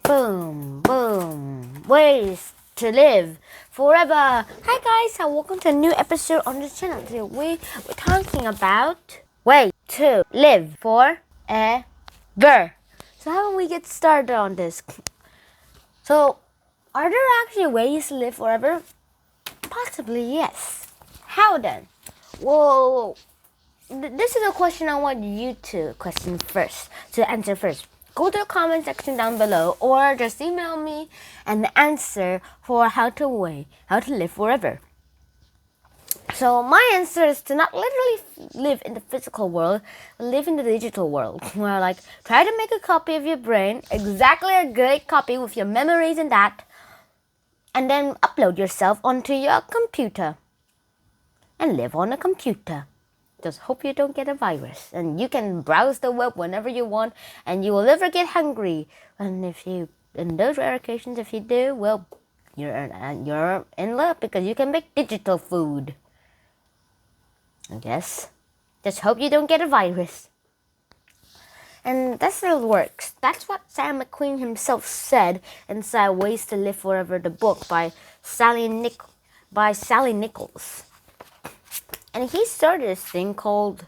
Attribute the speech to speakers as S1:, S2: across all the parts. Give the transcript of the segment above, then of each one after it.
S1: Boom, boom. Ways to live forever. Hi guys, and welcome to a new episode on the channel. Today we're talking about ways to live forever. So how do we get started on this? So, are there actually ways to live forever? Possibly yes. How then? Well, this is a question I want you to answer first. Go to the comment section down below or just email me an answer for how to live forever. So my answer is to not literally live in the physical world, but live in the digital world. Where try to make a copy of your brain, exactly a great copy with your memories and that, and then upload yourself onto your computer and live on a computer. Just hope you don't get a virus, and you can browse the web whenever you want, and you will never get hungry. And in those rare occasions, if you do, well, you're in luck because you can make digital food. I guess. Just hope you don't get a virus. And that's how it works. That's what Sam McQueen himself said inside Ways to Live Forever, the book by Sally NICHOLLS. And he started this thing called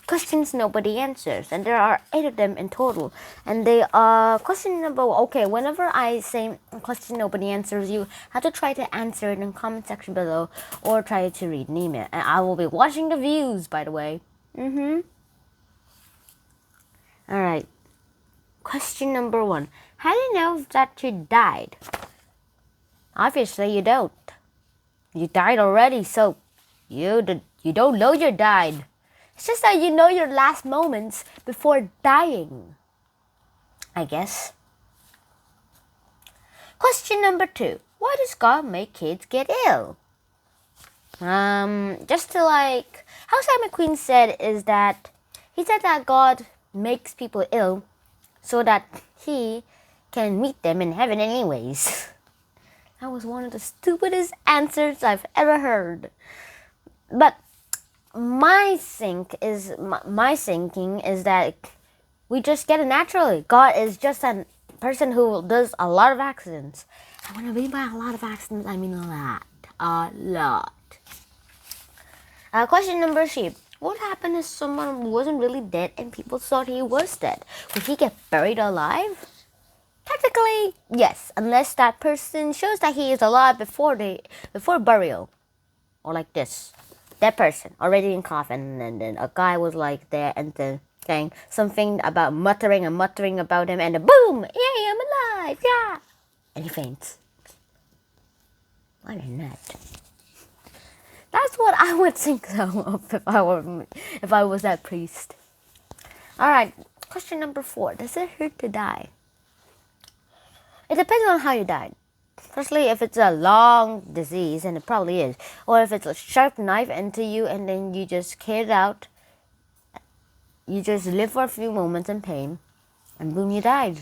S1: Questions Nobody Answers. And there are 8 of them in total. And they are whenever I say a question nobody answers, you have to try to answer it in the comment section below or try to read an email. And I will be watching the views, by the way. Alright. Question number 1. How do you know that you died? Obviously, you don't. You died already, so you don't know you died. It's just that you know your last moments before dying, I guess. Question number 2. Why does God make kids get ill? Just to how Sam McQueen said is that he said that God makes people ill so that he can meet them in heaven anyways. That was one of the stupidest answers I've ever heard. But my thinking is that we just get it naturally. God is just a person who does a lot of accidents. And when I mean by a lot of accidents, I mean a lot. A lot. Question number 3. What happened if someone wasn't really dead and people thought he was dead? Would he get buried alive? Technically, yes, unless that person shows that he is alive before burial. Or like this. That person already in coffin, and then a guy was there and then saying something about muttering about him, and then boom! Yay, I'm alive! Yeah! And he faints. What a nut. That's what I would think of if I was that priest. Alright, question number 4. Does it hurt to die? It depends on how you died. Firstly, if it's a long disease, and it probably is, or if it's a sharp knife into you and then you just carry it out, you just live for a few moments in pain, and boom, you died.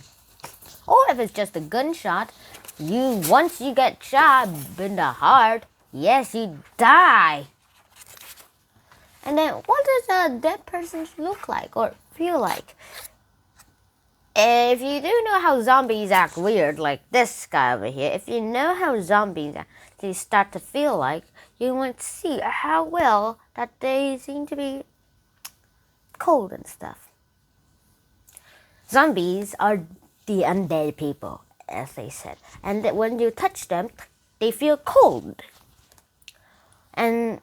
S1: Or if it's just a gunshot, once you get shot in the heart, yes, you die. And then what does a dead person look like or feel like? If you do know how zombies act weird, like this guy over here, if you know how zombies actually start to feel like, you want to see how well that they seem to be cold and stuff. Zombies are the undead people, as they said. And when you touch them, they feel cold. And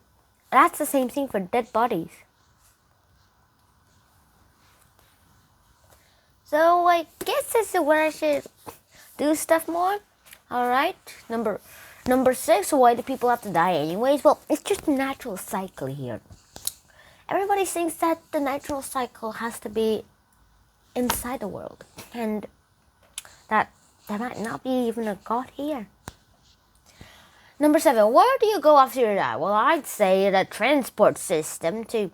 S1: that's the same thing for dead bodies. So I guess this is where I should do stuff more. Alright, number 6, why do people have to die anyways? Well, it's just a natural cycle here. Everybody thinks that the natural cycle has to be inside the world. And that there might not be even a God here. Number 7, where do you go after you die? Well, I'd say the transport system to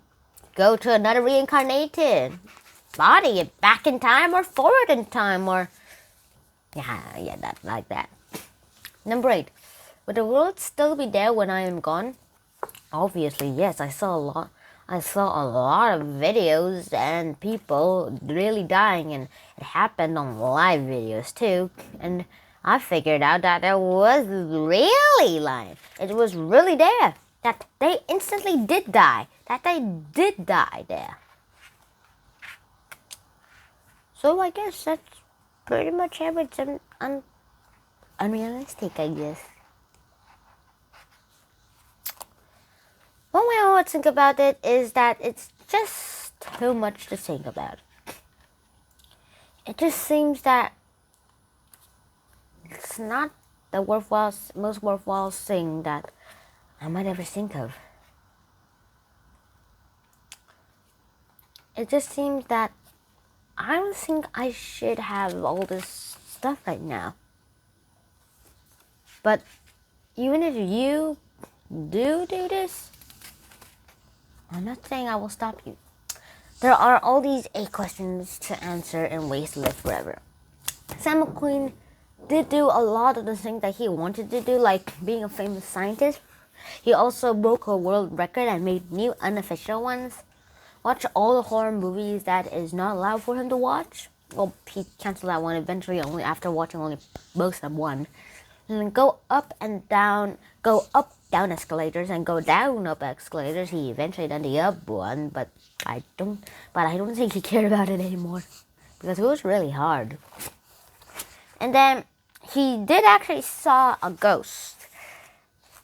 S1: go to another reincarnated body, back in time or forward in time, or that like that. Number 8, would the world still be there when I am gone? Obviously, yes. I I saw a lot of videos and people really dying, and it happened on live videos too. And I figured out that it was really live. It was really there. That they instantly did die. That they did die there. So I guess that's pretty much everything unrealistic, I guess. One way I would think about it is that it's just too much to think about. It just seems that it's not the most worthwhile thing that I might ever think of. It just seems that I don't think I should have all this stuff right now. But even if you do this, I'm not saying I will stop you. There are all these 8 questions to answer and ways to live forever. Sam McQueen did do a lot of the things that he wanted to do, like being a famous scientist. He also broke a world record and made new unofficial ones. Watch all the horror movies that is not allowed for him to watch. Well, he canceled that one eventually only after watching only most of one. And then go up down escalators and go down up escalators. He eventually done the up one, but I don't think he cared about it anymore because it was really hard. And then he did actually saw a ghost.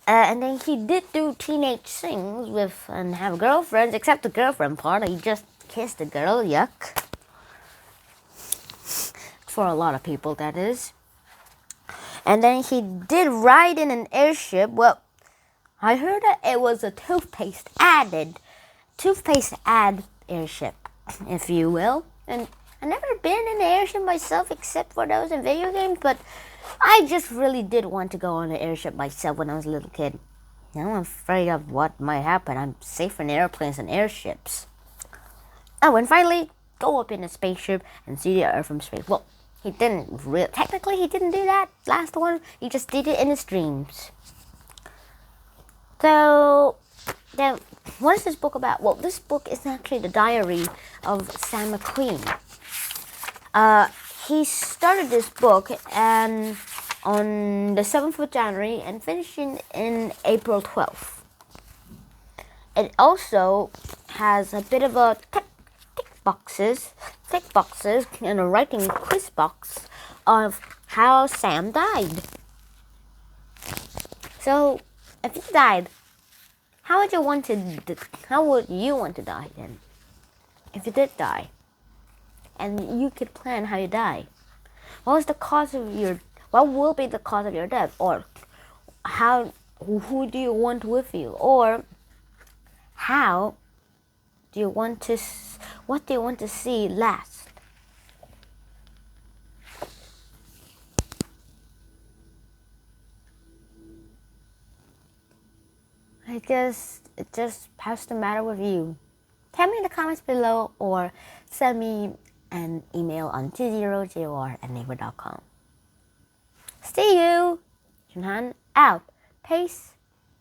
S1: And then he did do teenage things with and have girlfriends, except the girlfriend part. He just kissed the girl, yuck. For a lot of people, that is. And then he did ride in an airship. Well, I heard that it was a toothpaste ad airship, if you will. And I've never been in an airship myself except for those in video games, but I just really did want to go on an airship myself when I was a little kid. Now I'm afraid of what might happen. I'm safer in airplanes than airships. Oh, and finally, go up in a spaceship and see the Earth from space. Well, technically he didn't do that last one. He just did it in his dreams. So, then, what is this book about? Well, this book is actually the diary of Sam McQueen. He started this book and on the 7th of January and finishing in April 12th. It also has a bit of a tick boxes and a writing quiz box of how Sam died. So, if you died, how would you want to die then? If you did die, and you could plan how you die, what will be the cause of your death, or who do you want with you, or what do you want to see last? It just has to matter with you. Tell me in the comments below or send me an email on 20jor@naver.com. See you! Junhan out. Peace.